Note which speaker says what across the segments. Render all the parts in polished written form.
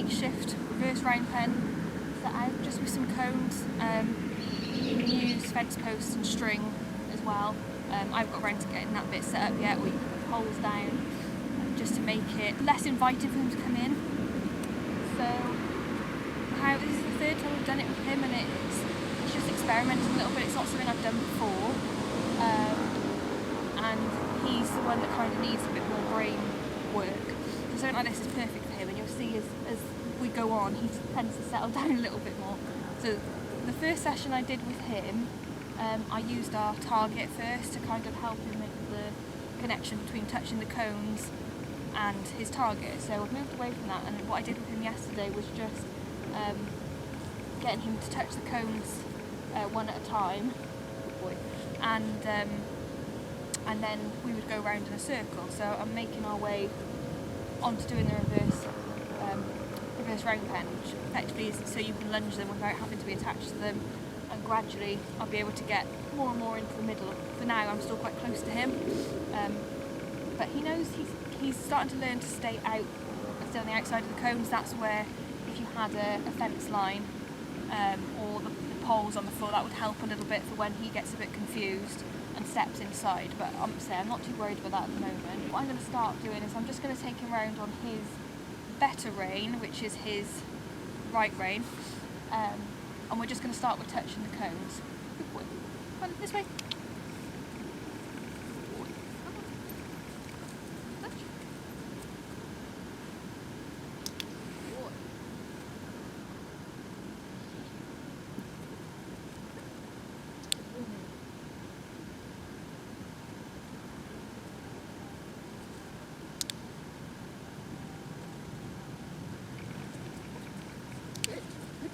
Speaker 1: makeshift reverse round pen set out just with some cones. You can use fence posts and string as well. I've got around to getting that bit set up yet, where you can put poles down just to make it less inviting for them to come in. So this is the third time I've done it with him, and it's just experimenting a little bit. It's not something I've done before, and he's the one that kind of needs a bit more brain work. So something like this is perfect for him, and you'll see as we go on, he tends to settle down a little bit more. So the first session I did with him, I used our target first to kind of help him make the connection between touching the cones and his target. So I've moved away from that, and what I did with him yesterday was just getting him to touch the cones one at a time, and then we would go round in a circle. So I'm making our way onto doing the reverse round pen, which effectively is so you can lunge them without having to be attached to them, and gradually I'll be able to get more and more into the middle. For now I'm still quite close to him, but he knows he's starting to learn to stay on the outside of the cones. That's where if you had a fence line or the poles on the floor, that would help a little bit for when he gets a bit confused and steps inside. But I'm not too worried about that at the moment. What I'm going to start doing is I'm just going to take him around on his better rein, which is his right rein, and we're just going to start with touching the cones. Good boy. Come on, this way.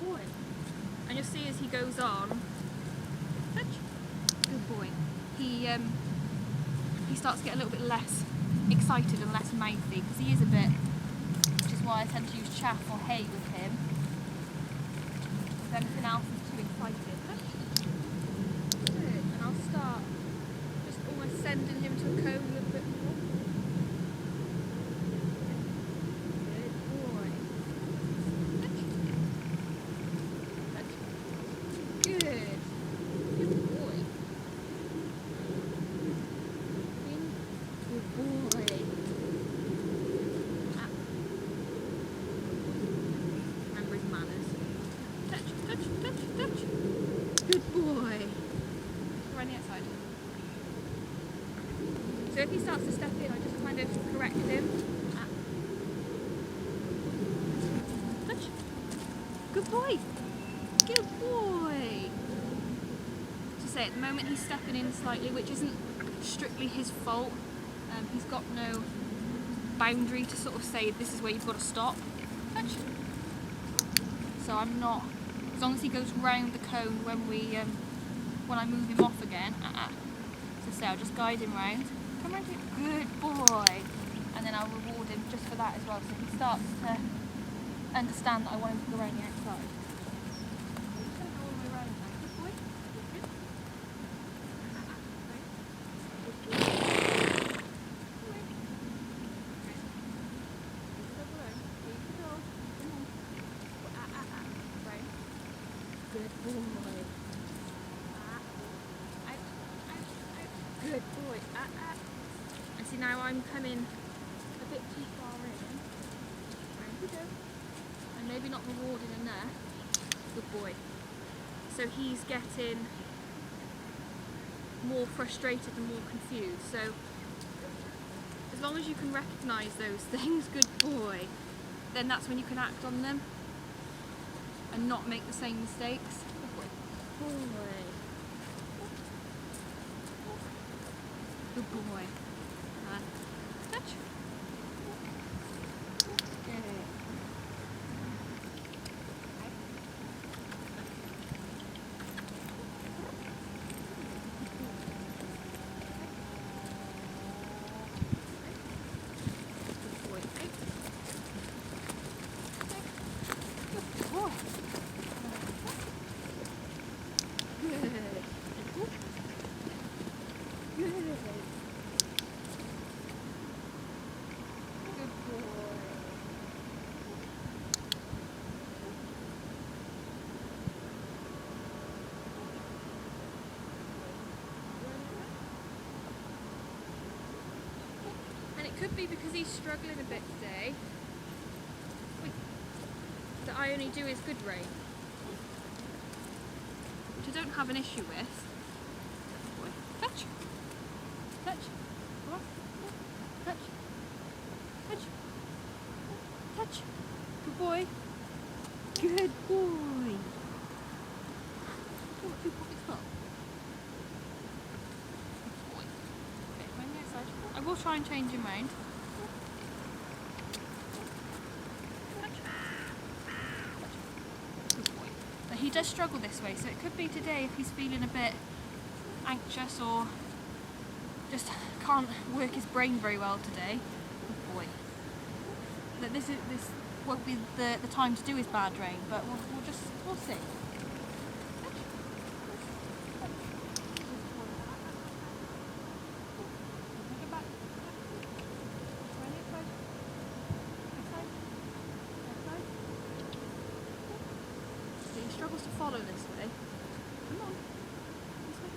Speaker 1: Boy. And you'll see as he goes on, touch, good boy, he starts to get a little bit less excited and less mouthy, because he is a bit, which is why I tend to use chaff or hay with him. If anything else is too excited, touch, good, and I'll start just almost sending him to a cone a little bit more. Good boy. Around the outside. So if he starts to step in, I just kind of correct him. Touch. Good boy. Good boy. To say, at the moment he's stepping in slightly, which isn't strictly his fault. He's got no boundary to sort of say this is where you've got to stop. Touch. So I'm not. As long as he goes round the cone when I move him off again, so say I'll just guide him round. Come round here, good boy. And then I'll reward him just for that as well, so he starts to understand that I want him to go around the outside. Just going to go all the way around now. Good boy. Good. Good boy. Good boy. And see, now I'm coming a bit too far in. Round you go. And maybe not rewarding enough. Good boy. So he's getting more frustrated and more confused. So as long as you can recognise those things, good boy, then that's when you can act on them and not make the same mistakes. Good boy. Good boy. Touch. Good. could be because he's struggling a bit today. That I only do is good rein, which I don't have an issue with. Touch, touch, come on, touch, touch, touch. Good boy. Good boy. Oh, 2 pockets full. Good boy. Okay, come on the outside. I will try and change him round. He does struggle this way, so it could be today if he's feeling a bit anxious or just can't work his brain very well today. Good boy. That this won't be the time to do his bad rein, but we'll see. He struggles to follow this way. Come on. This way.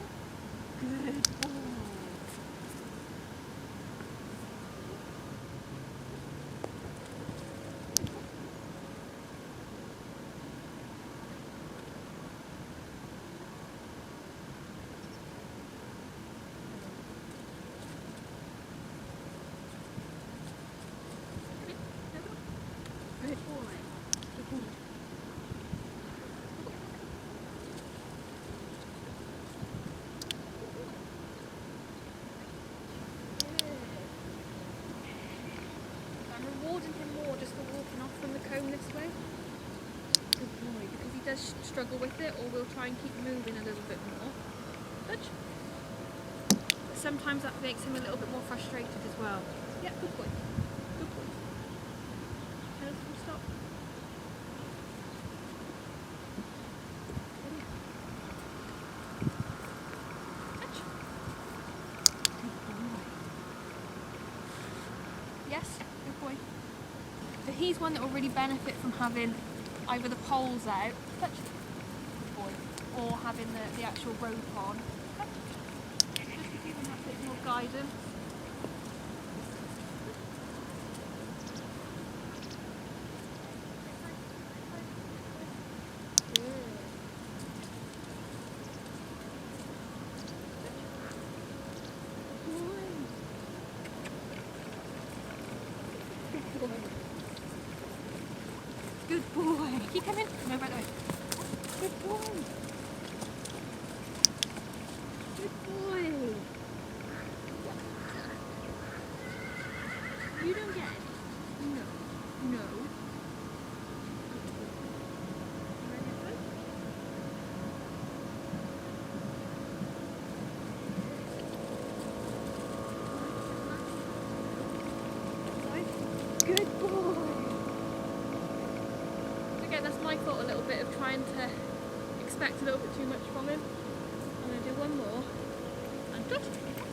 Speaker 1: Good boy. Good boy. Good boy. Rewarding him more just for walking off from the cone this way. Good boy, because he does struggle with it, or we'll try and keep moving a little bit more. Touch. But sometimes that makes him a little bit more frustrated as well. Yeah, good boy. Good boy. Tell us to stop. Touch. Good boy. Yes, good boy. So he's one that will really benefit from having either the poles out, touch, good boy, or having the actual rope on, touch, just to give him that bit more guidance. Good boy. Keep coming. No, right away. Good boy. Good boy. You don't get it. No. No. Good boy. Again, that's my fault a little bit of trying to expect a little bit too much from him. I'm going to do one more. And good.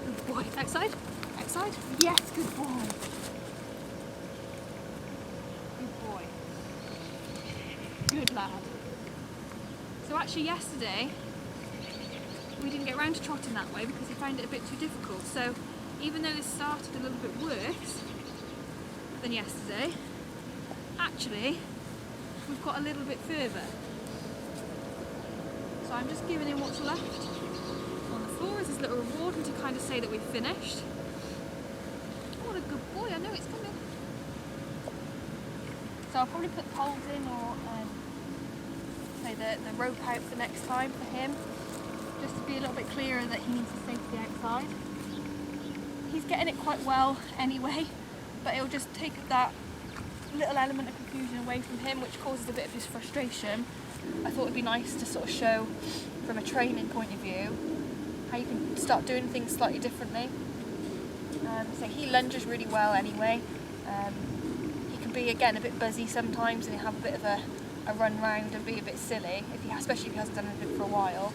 Speaker 1: Good boy. Outside. Outside. Yes, good boy. Good boy. Good lad. So actually yesterday, we didn't get round to trotting that way because he found it a bit too difficult. So even though this started a little bit worse than yesterday, actually we've got a little bit further. So I'm just giving him what's left on the floor as his little reward and to kind of say that we've finished. What a good boy, I know it's coming. So I'll probably put poles in or say the rope out for next time for him, just to be a little bit clearer that he needs to stay to the outside. He's getting it quite well anyway, but it'll just take that little element of confusion away from him, which causes a bit of his frustration. I thought it'd be nice to sort of show from a training point of view how you can start doing things slightly differently. So he lunges really well anyway. He can be again a bit buzzy sometimes and have a bit of a run round and be a bit silly, especially if he hasn't done anything for a while.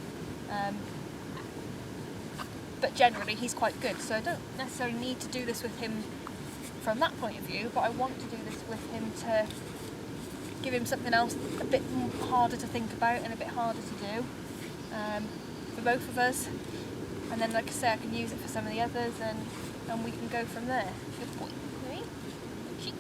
Speaker 1: But generally he's quite good, so I don't necessarily need to do this with him from that point of view, but I want to do this with him to give him something else a bit harder to think about and a bit harder to do for both of us. And then, like I say, I can use it for some of the others, and and we can go from there. Good boy. Ready? Cheeky.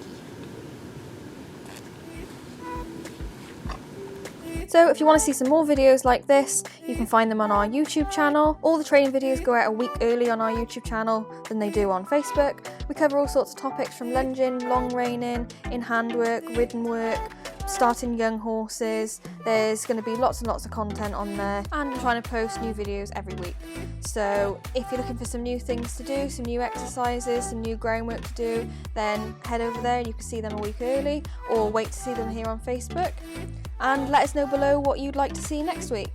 Speaker 1: So if you want to see some more videos like this, you can find them on our YouTube channel. All the training videos go out a week early on our YouTube channel than they do on Facebook. We cover all sorts of topics from lunging, long reining, in-hand work, ridden work, starting young horses. There's going to be lots and lots of content on there, and I'm trying to post new videos every week. So if you're looking for some new things to do, some new exercises, some new groundwork to do, then head over there and you can see them a week early, or wait to see them here on Facebook. And let us know below what you'd like to see next week.